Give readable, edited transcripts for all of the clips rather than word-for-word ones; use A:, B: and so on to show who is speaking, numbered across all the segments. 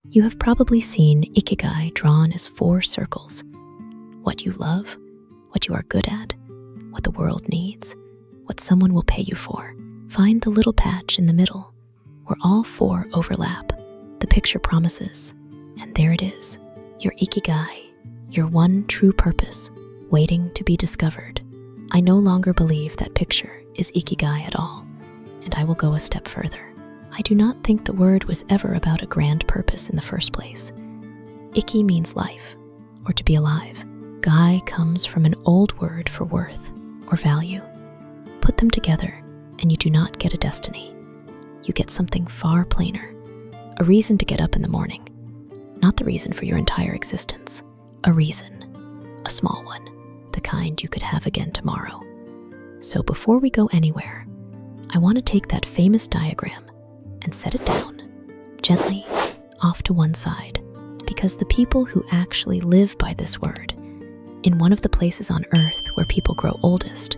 A: You have probably seen Ikigai drawn as 4 circles: what you love, what you are good at, what the world needs, what someone will pay you for. Find the little patch in the middle where all 4 overlap. The picture promises, and there it is, your Ikigai, your one true purpose, waiting to be discovered. I no longer believe that picture is Ikigai at all, and I will go a step further. I do not think the word was ever about a grand purpose in the first place. Iki means life, or to be alive. Gai comes from an old word for worth or value. Put them together, and you do not get a destiny. You get something far plainer, a reason to get up in the morning. Not the reason for your entire existence, a reason, a small one, the kind you could have again tomorrow. So before we go anywhere, I want to take that famous diagram and set it down, gently, off to one side, because the people who actually live by this word, in one of the places on Earth where people grow oldest,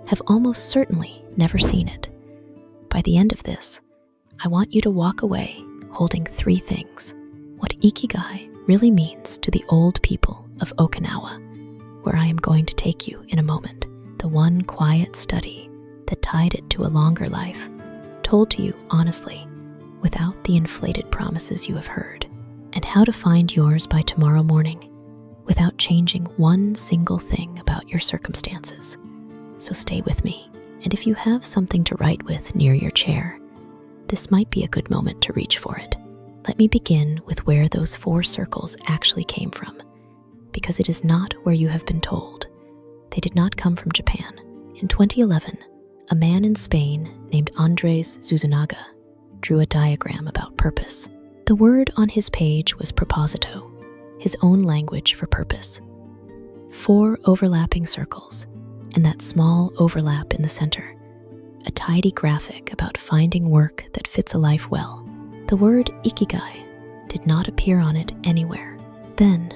A: have almost certainly never seen it. By the end of this, I want you to walk away holding 3 things: what Ikigai really means to the old people of Okinawa, where I am going to take you in a moment, the one quiet study that tied it to a longer life, told to you honestly, without the inflated promises you have heard, and how to find yours by tomorrow morning, without changing one single thing about your circumstances. So stay with me, and if you have something to write with near your chair, this might be a good moment to reach for it. Let me begin with where those 4 circles actually came from, because it is not where you have been told. They did not come from Japan. In 2011, a man in Spain named Andres Zuzunaga drew a diagram about purpose. The word on his page was proposito, his own language for purpose. 4 overlapping circles, and that small overlap in the center, a tidy graphic about finding work that fits a life well. The word Ikigai did not appear on it anywhere. Then,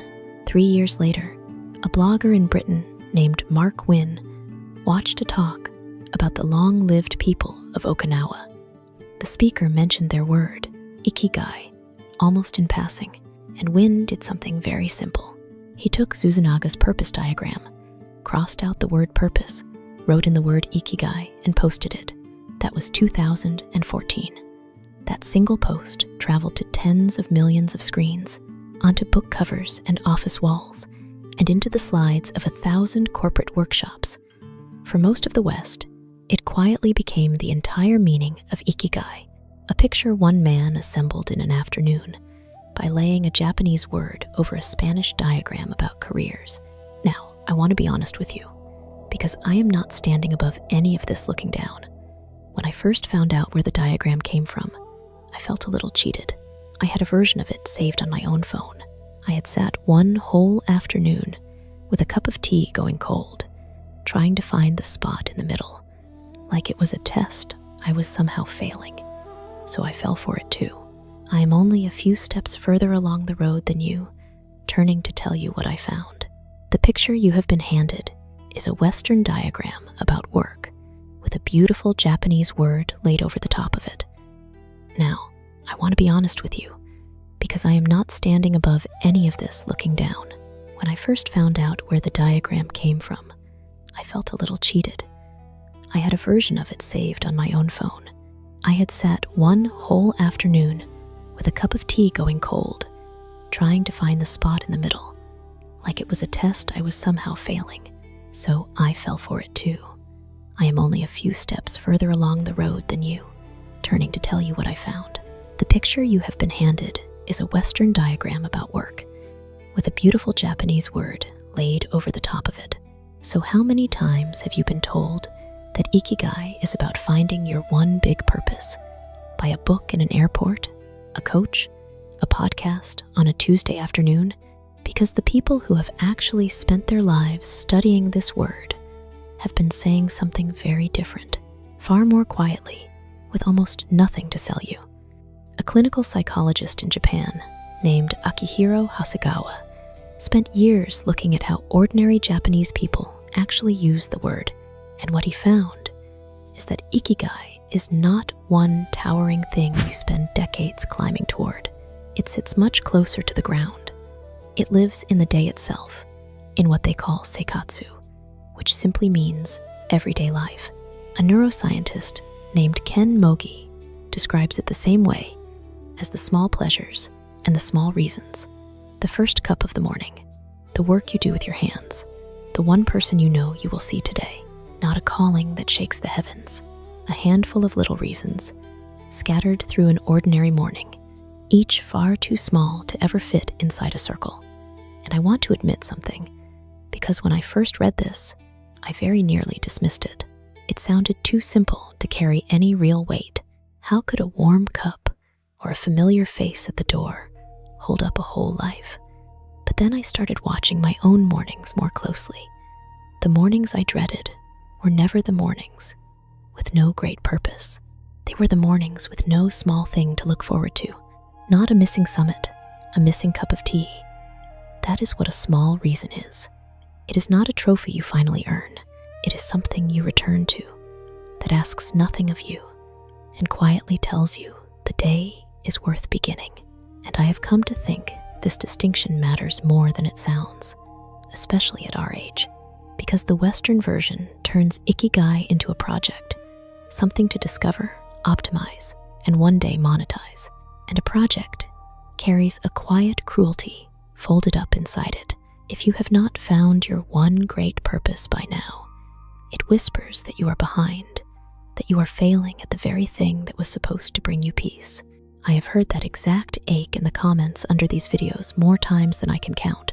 A: 3 years later, a blogger in Britain named Mark Wynn watched a talk about the long-lived people of Okinawa. The speaker mentioned their word, Ikigai, almost in passing, and Wynn did something very simple. He took Zuzunaga's purpose diagram, crossed out the word purpose, wrote in the word Ikigai, and posted it. That was 2014. That single post traveled to tens of millions of screens, onto book covers and office walls, and into the slides of 1,000 corporate workshops. For most of the West, it quietly became the entire meaning of Ikigai, a picture one man assembled in an afternoon by laying a Japanese word over a Spanish diagram about careers. Now, I want to be honest with you, because I am not standing above any of this looking down. When I first found out where the diagram came from, I felt a little cheated. I had a version of it saved on my own phone. I had sat one whole afternoon with a cup of tea going cold, trying to find the spot in the middle. Like it was a test I was somehow failing, so I fell for it too. I am only a few steps further along the road than you, turning to tell you what I found. The picture you have been handed is a Western diagram about work, with a beautiful Japanese word laid over the top of it. Now, I want to be honest with you, because I am not standing above any of this looking down. When I first found out where the diagram came from, I felt a little cheated. I had a version of it saved on my own phone. I had sat one whole afternoon with a cup of tea going cold, trying to find the spot in the middle. Like it was a test I was somehow failing, so I fell for it too. I am only a few steps further along the road than you, turning to tell you what I found. The picture you have been handed is a Western diagram about work, with a beautiful Japanese word laid over the top of it. So how many times have you been told that Ikigai is about finding your one big purpose by a book in an airport, a coach, a podcast on a Tuesday afternoon? Because the people who have actually spent their lives studying this word have been saying something very different, far more quietly, with almost nothing to sell you. A clinical psychologist in Japan named Akihiro Hasegawa spent years looking at how ordinary Japanese people actually use the word, and what he found is that Ikigai is not one towering thing you spend decades climbing toward. It sits much closer to the ground. It lives in the day itself, in what they call seikatsu, which simply means everyday life. A neuroscientist named Ken Mogi describes it the same way as the small pleasures and the small reasons. The first cup of the morning, the work you do with your hands, the one person you know you will see today, not a calling that shakes the heavens, a handful of little reasons scattered through an ordinary morning, each far too small to ever fit inside a circle. And I want to admit something, because when I first read this, I very nearly dismissed it. It sounded too simple to carry any real weight. How could a warm cup or a familiar face at the door hold up a whole life? But then I started watching my own mornings more closely. The mornings I dreaded were never the mornings with no great purpose. They were the mornings with no small thing to look forward to. Not a missing summit, a missing cup of tea. That is what a small reason is. It is not a trophy you finally earn. It is something you return to that asks nothing of you and quietly tells you the day is worth beginning. And I have come to think this distinction matters more than it sounds, especially at our age, because the Western version turns Ikigai into a project, something to discover, optimize, and one day monetize. And a project carries a quiet cruelty folded up inside it. If you have not found your one great purpose by now, it whispers that you are behind, that you are failing at the very thing that was supposed to bring you peace. I have heard that exact ache in the comments under these videos more times than I can count.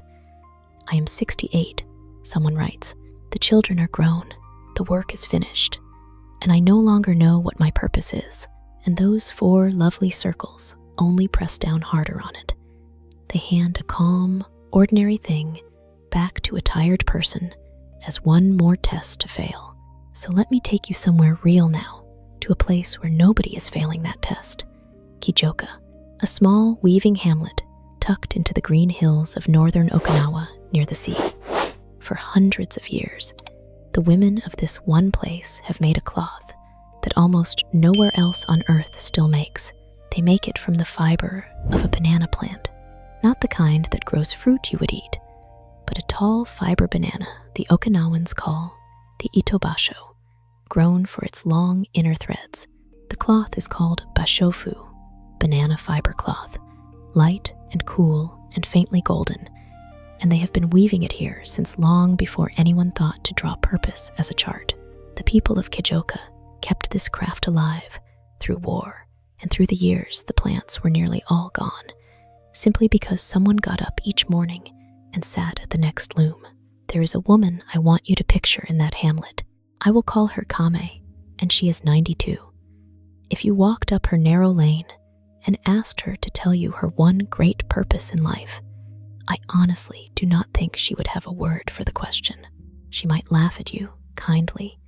A: I am 68, someone writes. The children are grown, the work is finished, and I no longer know what my purpose is. And those 4 lovely circles only press down harder on it. They hand a calm, ordinary thing back to a tired person as one more test to fail. So let me take you somewhere real now, to a place where nobody is failing that test. Kijoka, a small weaving hamlet tucked into the green hills of northern Okinawa near the sea. For hundreds of years, the women of this one place have made a cloth that almost nowhere else on earth still makes. They make it from the fiber of a banana plant, not the kind that grows fruit you would eat, but a tall fiber banana the Okinawans call the itobasho, grown for its long inner threads. The cloth is called bashofu, banana fiber cloth, light and cool and faintly golden, and they have been weaving it here since long before anyone thought to draw purpose as a chart. The people of Kijoka kept this craft alive through war, and through the years the plants were nearly all gone, simply because someone got up each morning and sat at the next loom. There is a woman I want you to picture in that hamlet. I will call her Kame, and she is 92. If you walked up her narrow lane and asked her to tell you her one great purpose in life, I honestly do not think she would have a word for the question. She might laugh at you kindly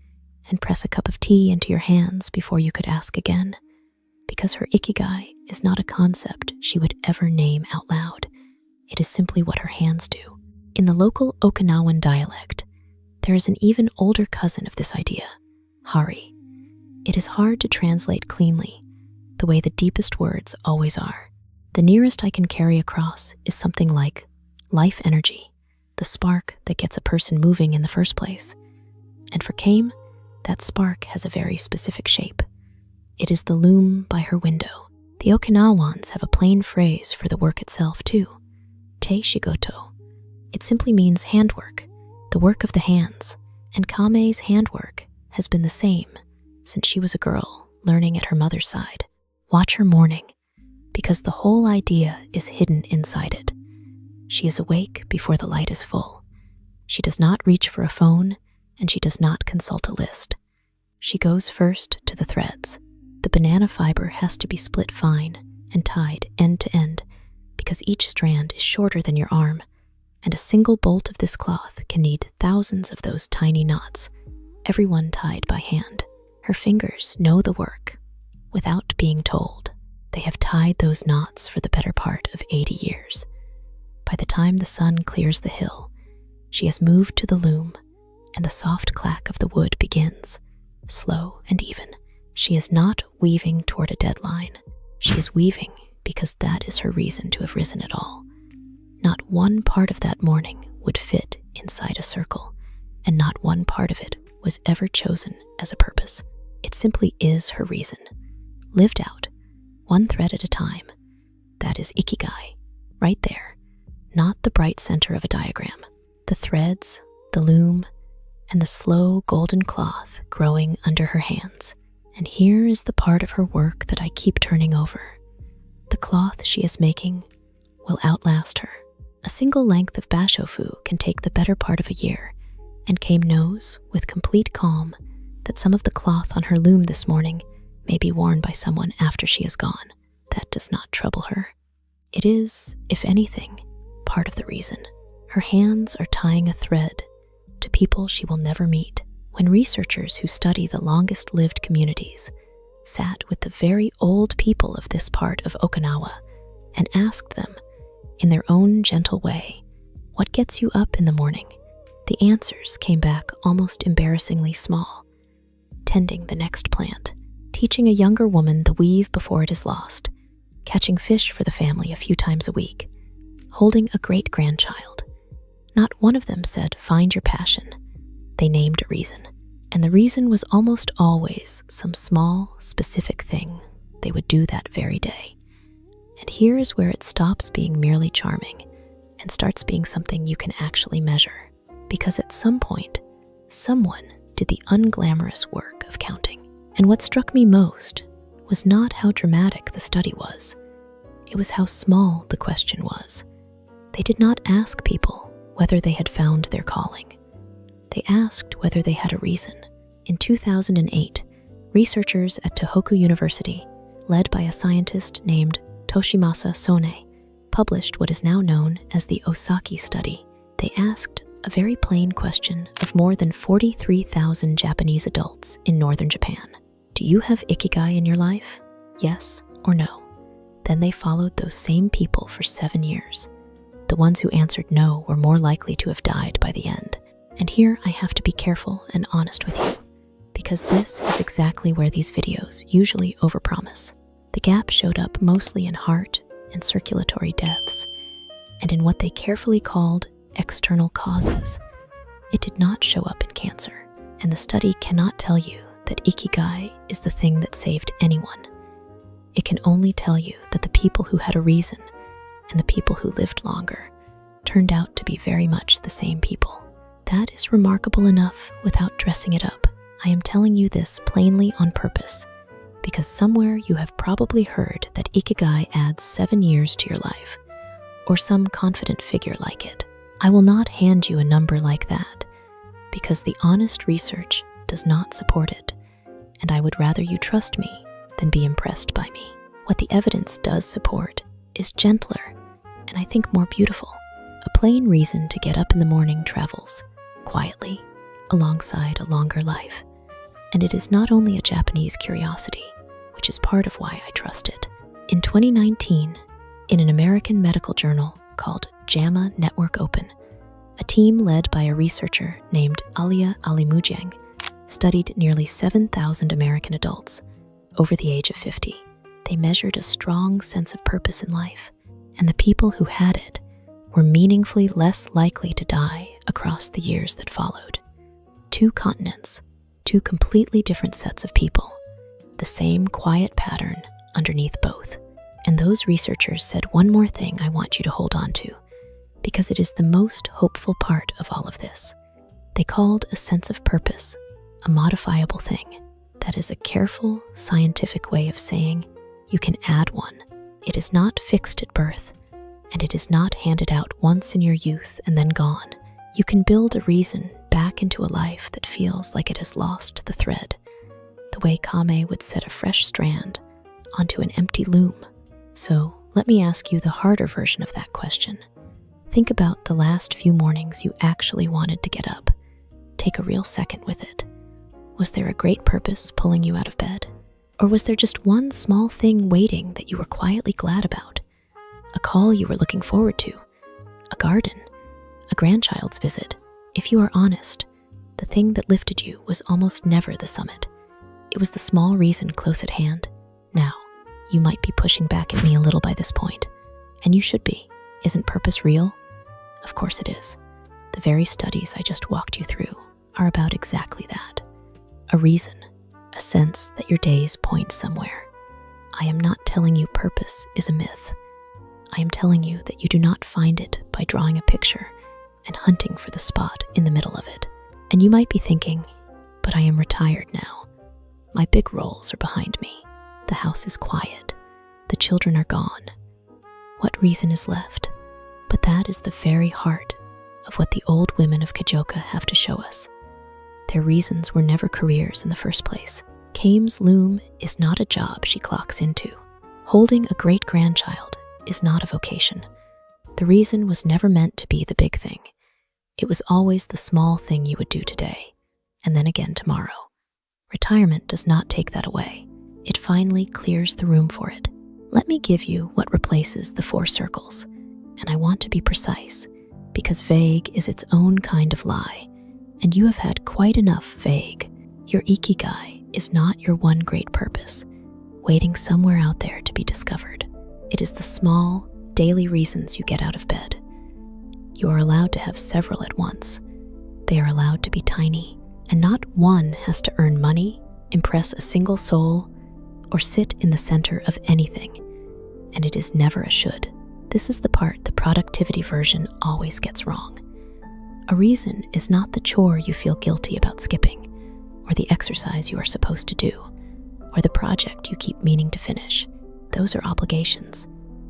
A: and press a cup of tea into your hands before you could ask again, because her Ikigai is not a concept she would ever name out loud. It is simply what her hands do. In the local Okinawan dialect, there is an even older cousin of this idea, Hari. It is hard to translate cleanly, the way the deepest words always are. The nearest I can carry across is something like life energy, the spark that gets a person moving in the first place. And for Kame, that spark has a very specific shape. It is the loom by her window. The Okinawans have a plain phrase for the work itself too, te shigoto. It simply means handwork, the work of the hands, and Kame's handwork has been the same since she was a girl learning at her mother's side. Watch her morning, because the whole idea is hidden inside it. She is awake before the light is full. She does not reach for a phone, and she does not consult a list. She goes first to the threads. The banana fiber has to be split fine and tied end to end, because each strand is shorter than your arm, and a single bolt of this cloth can need thousands of those tiny knots, everyone tied by hand. Her fingers know the work without being told. They have tied those knots for the better part of 80 years. By the time the sun clears the hill, she has moved to the loom, and the soft clack of the wood begins, slow and even. She is not weaving toward a deadline. She is weaving because that is her reason to have risen at all. Not one part of that morning would fit inside a circle, and not one part of it was ever chosen as a purpose. It simply is her reason, lived out, one thread at a time. That is Ikigai, right there, not the bright center of a diagram. The threads, the loom, and the slow golden cloth growing under her hands. And here is the part of her work that I keep turning over. The cloth she is making will outlast her. A single length of bashofu can take the better part of a year, and Kame knows, with complete calm, that some of the cloth on her loom this morning may be worn by someone after she is gone. That does not trouble her. It is, if anything, part of the reason. Her hands are tying a thread to people she will never meet. When researchers who study the longest-lived communities sat with the very old people of this part of Okinawa and asked them, in their own gentle way, what gets you up in the morning, the answers came back almost embarrassingly small. Tending the next plant, teaching a younger woman the weave before it is lost, catching fish for the family a few times a week, holding a great-grandchild. Not one of them said, find your passion. They named a reason, and the reason was almost always some small, specific thing they would do that very day. And here is where it stops being merely charming and starts being something you can actually measure, because at some point, someone did the unglamorous work of counting. And what struck me most was not how dramatic the study was. It was how small the question was. They did not ask people whether they had found their calling. They asked whether they had a reason. In 2008, researchers at Tohoku University, led by a scientist named Toshimasa Sone, published what is now known as the Osaki study. They asked a very plain question of more than 43,000 Japanese adults in northern Japan. Do you have Ikigai in your life? Yes or no? Then they followed those same people for 7 years. The ones who answered no were more likely to have died by the end. And here I have to be careful and honest with you, because this is exactly where these videos usually overpromise. The gap showed up mostly in heart and circulatory deaths, and in what they carefully called external causes. It did not show up in cancer, and the study cannot tell you that Ikigai is the thing that saved anyone. It can only tell you that the people who had a reason and the people who lived longer turned out to be very much the same people. That is remarkable enough without dressing it up. I am telling you this plainly on purpose, because somewhere you have probably heard that Ikigai adds 7 years to your life, or some confident figure like it. I will not hand you a number like that, because the honest research does not support it, and I would rather you trust me than be impressed by me. What the evidence does support is gentler, and I think more beautiful. A plain reason to get up in the morning travels quietly alongside a longer life. And it is not only a Japanese curiosity, which is part of why I trust it. In 2019, in an American medical journal called JAMA Network Open, a team led by a researcher named Alia Alimujang studied nearly 7,000 American adults over the age of 50. They measured a strong sense of purpose in life, and the people who had it were meaningfully less likely to die across the years that followed. 2 continents, 2 completely different sets of people, the same quiet pattern underneath both. And those researchers said one more thing I want you to hold on to, because it is the most hopeful part of all of this. They called a sense of purpose a modifiable thing. That is a careful, scientific way of saying you can add one. It is not fixed at birth, and it is not handed out once in your youth and then gone. You can build a reason back into a life that feels like it has lost the thread, the way Kame would set a fresh strand onto an empty loom. So let me ask you the harder version of that question. Think about the last few mornings you actually wanted to get up. Take a real second with it. Was there a great purpose pulling you out of bed? Or was there just one small thing waiting that you were quietly glad about? A call you were looking forward to? A garden? A grandchild's visit? If you are honest, the thing that lifted you was almost never the summit. It was the small reason close at hand. Now, You might be pushing back at me a little by this point, and you should be. Isn't purpose real? Of course it is. The very studies I just walked you through are about exactly that. A reason, a sense that your days point somewhere. I am not telling you purpose is a myth. I am telling you that you do not find it by drawing a picture and hunting for the spot in the middle of it. And you might be thinking, but I am retired now. My big roles are behind me. The house is quiet. The children are gone. What reason is left? But that is the very heart of what the old women of Kijoka have to show us. Their reasons were never careers in the first place. Kame's loom is not a job she clocks into. Holding a great-grandchild is not a vocation. The reason was never meant to be the big thing. It was always the small thing you would do today, and then again tomorrow. Retirement does not take that away. It finally clears the room for it. Let me give you what replaces the 4 circles, and I want to be precise, because vague is its own kind of lie, and you have had quite enough vague. Your Ikigai is not your one great purpose, waiting somewhere out there to be discovered. It is the small, daily reasons you get out of bed. You are allowed to have several at once. They are allowed to be tiny, and not one has to earn money, impress a single soul, or sit in the center of anything. And it is never a should. This is the part the productivity version always gets wrong. A reason is not the chore you feel guilty about skipping, or the exercise you are supposed to do, or the project you keep meaning to finish. Those are obligations,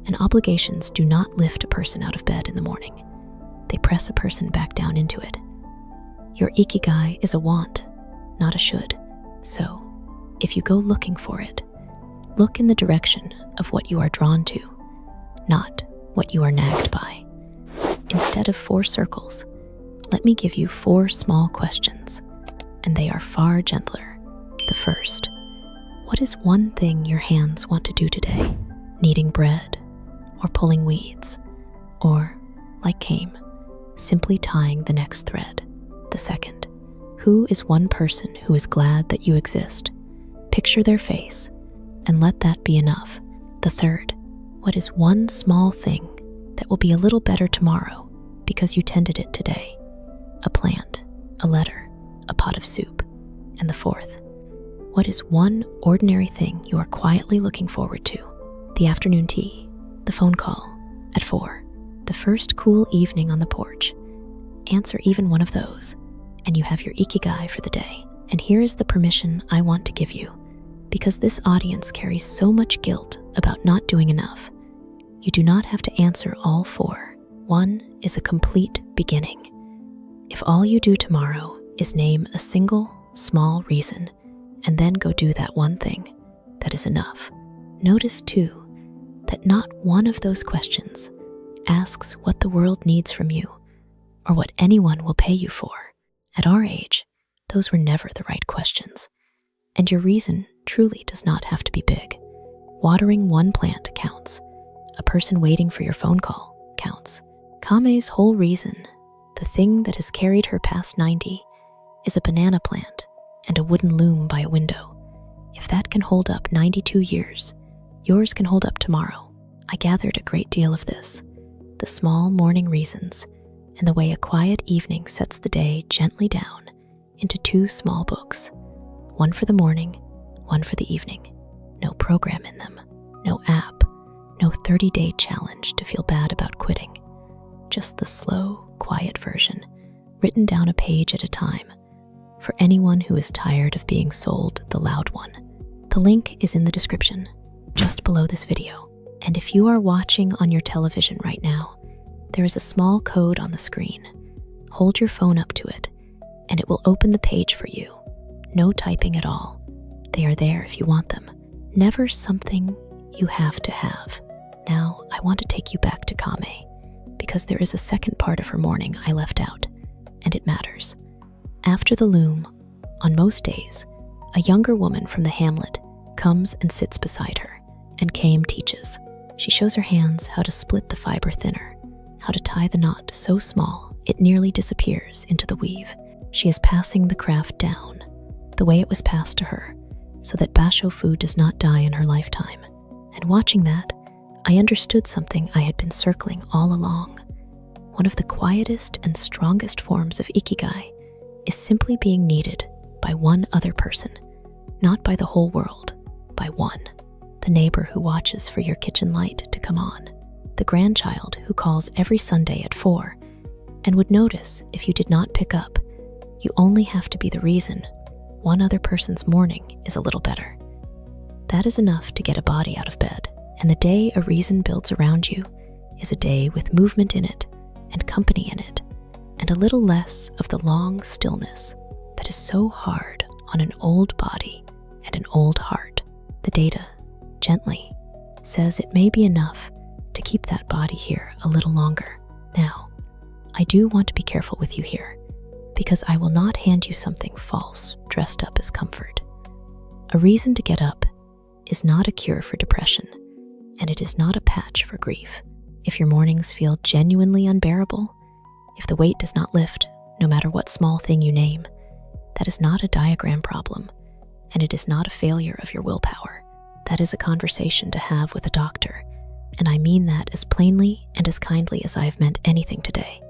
A: and obligations do not lift a person out of bed in the morning. They press a person back down into it. Your Ikigai is a want, not a should. So, if you go looking for it, look in the direction of what you are drawn to, not what you are nagged by. Instead of 4 circles, let me give you 4 small questions, and they are far gentler. The first, what is one thing your hands want to do today? Kneading bread, or pulling weeds, or, like Kame, simply tying the next thread. The second, who is one person who is glad that you exist? Picture their face, and let that be enough. The third, what is one small thing that will be a little better tomorrow because you tended it today? A plant, a letter, a pot of soup. And the fourth, what is one ordinary thing you are quietly looking forward to? The afternoon tea, the phone call at 4, the first cool evening on the porch. Answer even one of those, and you have your Ikigai for the day. And here is the permission I want to give you, because this audience carries so much guilt about not doing enough. You do not have to answer all 4. One is a complete beginning. If all you do tomorrow is name a single, small reason, and then go do that one thing, that is enough. Notice, too, that not one of those questions asks what the world needs from you, or what anyone will pay you for. At our age, those were never the right questions. And your reason truly does not have to be big. Watering one plant counts. A person waiting for your phone call counts. Kame's whole reason, the thing that has carried her past 90, is a banana plant and a wooden loom by a window. If that can hold up 92 years, yours can hold up tomorrow. I gathered a great deal of this, the small morning reasons, and the way a quiet evening sets the day gently down into 2 small books. One for the morning, one for the evening. No program in them, no app, no 30-day challenge to feel bad about quitting. Just the slow, quiet version, written down a page at a time, for anyone who is tired of being sold the loud one. The link is in the description, just below this video. And if you are watching on your television right now, there is a small code on the screen. Hold your phone up to it, and it will open the page for you. No typing at all. They are there if you want them. Never something you have to have. Now, I want to take you back to Kame, because there is a second part of her morning I left out, and it matters. After the loom, on most days, a younger woman from the hamlet comes and sits beside her, and Kame teaches. She shows her hands how to split the fiber thinner, how to tie the knot so small it nearly disappears into the weave. She is passing the craft down, the way it was passed to her, so that basho food does not die in her lifetime. And watching that, I understood something I had been circling all along. One of the quietest and strongest forms of Ikigai is simply being needed by one other person, not by the whole world, by one. The neighbor who watches for your kitchen light to come on, the grandchild who calls every Sunday at 4 and would notice if you did not pick up. You only have to be the reason one other person's morning is a little better. That is enough to get a body out of bed, and the day a reason builds around you is a day with movement in it and company in it, and a little less of the long stillness that is so hard on an old body and an old heart. The data, gently, says it may be enough to keep that body here a little longer. Now, I do want to be careful with you here, because I will not hand you something false dressed up as comfort. A reason to get up is not a cure for depression, and it is not a patch for grief. If your mornings feel genuinely unbearable, if the weight does not lift, no matter what small thing you name, that is not a diagram problem, and it is not a failure of your willpower. That is a conversation to have with a doctor, and I mean that as plainly and as kindly as I have meant anything today.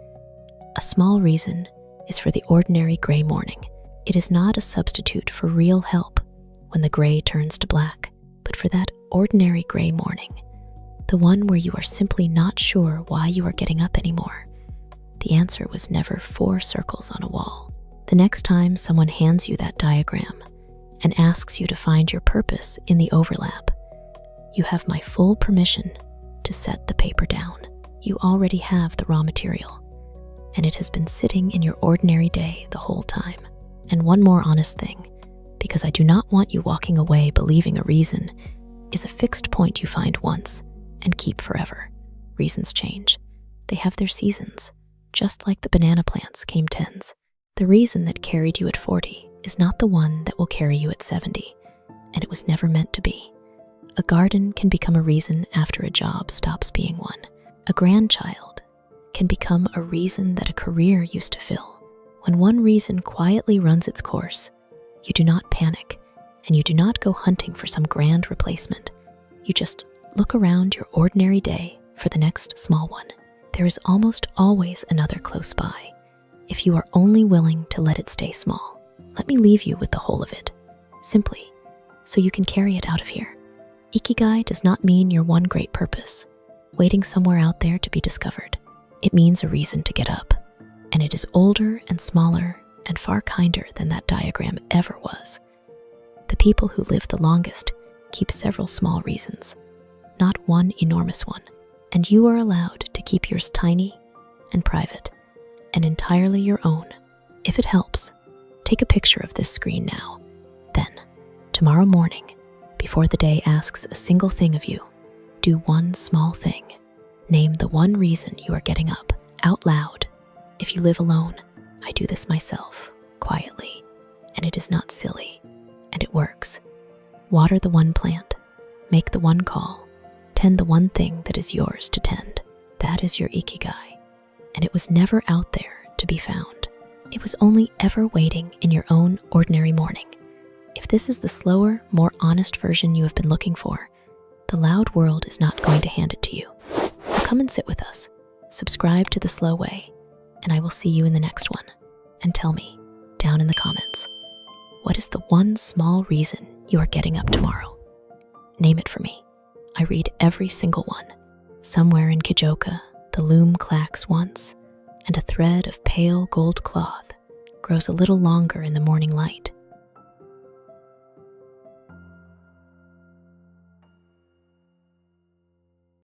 A: A small reason is for the ordinary gray morning. It is not a substitute for real help when the gray turns to black, but for that ordinary gray morning, the one where you are simply not sure why you are getting up anymore. The answer was never 4 circles on a wall. The next time someone hands you that diagram and asks you to find your purpose in the overlap, you have my full permission to set the paper down. You already have the raw material, and it has been sitting in your ordinary day the whole time. And one more honest thing, because I do not want you walking away believing a reason is a fixed point you find once and keep forever. Reasons change. They have their seasons, just like the banana plants came tens. The reason that carried you at 40 is not the one that will carry you at 70, and it was never meant to be. A garden can become a reason after a job stops being one. A grandchild can become a reason that a career used to fill. When one reason quietly runs its course, you do not panic, and you do not go hunting for some grand replacement. You just look around your ordinary day for the next small one. There is almost always another close by, if you are only willing to let it stay small. Let me leave you with the whole of it, simply, so you can carry it out of here. Ikigai does not mean your one great purpose, waiting somewhere out there to be discovered. It means a reason to get up, and it is older and smaller and far kinder than that diagram ever was. The people who live the longest keep several small reasons, not one enormous one, and you are allowed to keep yours tiny and private and entirely your own. If it helps, take a picture of this screen now. Then, tomorrow morning, before the day asks a single thing of you, do one small thing. Name the one reason you are getting up, out loud. If you live alone, I do this myself, quietly, and it is not silly, and it works. Water the one plant, make the one call, tend the one thing that is yours to tend. That is your Ikigai, and it was never out there to be found. It was only ever waiting in your own ordinary morning. If this is the slower, more honest version you have been looking for, the loud world is not going to hand it to you. So come and sit with us, subscribe to The Slow Way, and I will see you in the next one. And tell me, down in the comments, what is the one small reason you are getting up tomorrow? Name it for me. I read every single one. Somewhere in Kijoka, the loom clacks once, and a thread of pale gold cloth grows a little longer in the morning light.